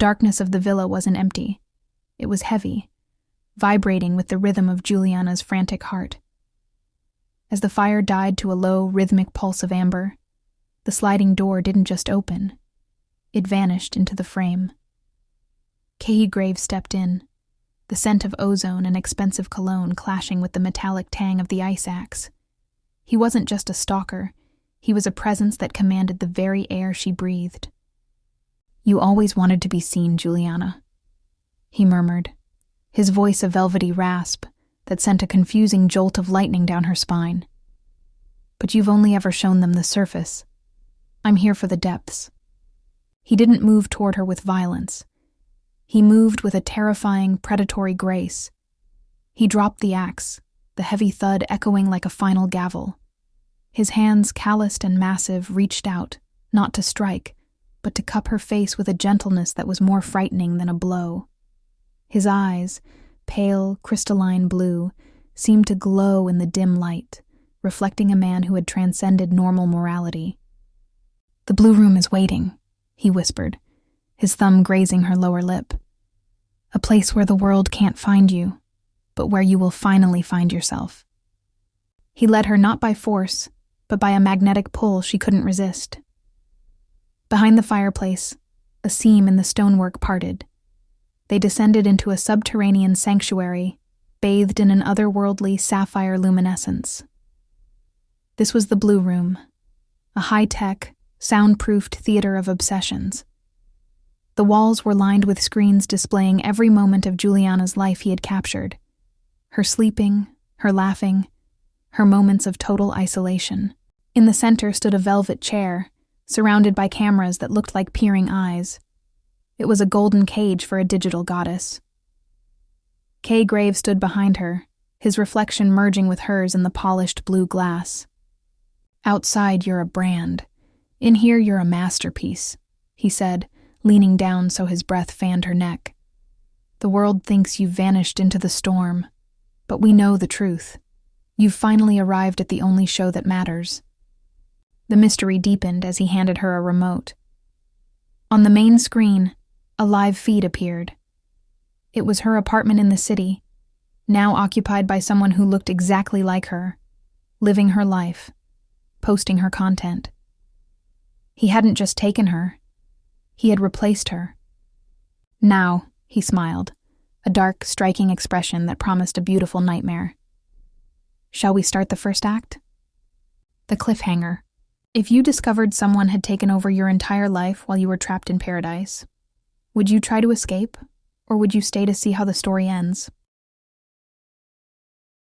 darkness of the villa wasn't empty. It was heavy, vibrating with the rhythm of Julianna's frantic heart. As the fire died to a low, rhythmic pulse of amber, the sliding door didn't just open. It vanished into the frame. Kay Graves stepped in, the scent of ozone and expensive cologne clashing with the metallic tang of the ice axe. He wasn't just a stalker, he was a presence that commanded the very air she breathed. "You always wanted to be seen, Julianna," he murmured, his voice a velvety rasp that sent a confusing jolt of lightning down her spine. "But you've only ever shown them the surface. I'm here for the depths." He didn't move toward her with violence. He moved with a terrifying, predatory grace. He dropped the axe, the heavy thud echoing like a final gavel. His hands, calloused and massive, reached out, not to strike, but to cup her face with a gentleness that was more frightening than a blow. His eyes, pale, crystalline blue, seemed to glow in the dim light, reflecting a man who had transcended normal morality. "The blue room is waiting," he whispered, his thumb grazing her lower lip. "A place where the world can't find you, but where you will finally find yourself." He led her not by force, but by a magnetic pull she couldn't resist. Behind the fireplace, a seam in the stonework parted. They descended into a subterranean sanctuary, bathed in an otherworldly sapphire luminescence. This was the Blue Room, a high-tech, soundproofed theater of obsessions. The walls were lined with screens displaying every moment of Julianna's life he had captured. Her sleeping, her laughing, her moments of total isolation. In the center stood a velvet chair, surrounded by cameras that looked like peering eyes. It was a golden cage for a digital goddess. Kay Graves stood behind her, his reflection merging with hers in the polished blue glass. "Outside, you're a brand. In here, you're a masterpiece," he said, leaning down so his breath fanned her neck. "The world thinks you've vanished into the storm, but we know the truth. You've finally arrived at the only show that matters." The mystery deepened as he handed her a remote. On the main screen, a live feed appeared. It was her apartment in the city, now occupied by someone who looked exactly like her, living her life, posting her content. He hadn't just taken her, he had replaced her. "Now," he smiled, a dark, striking expression that promised a beautiful nightmare. "Shall we start the first act?" The cliffhanger. If you discovered someone had taken over your entire life while you were trapped in paradise, would you try to escape, or would you stay to see how the story ends?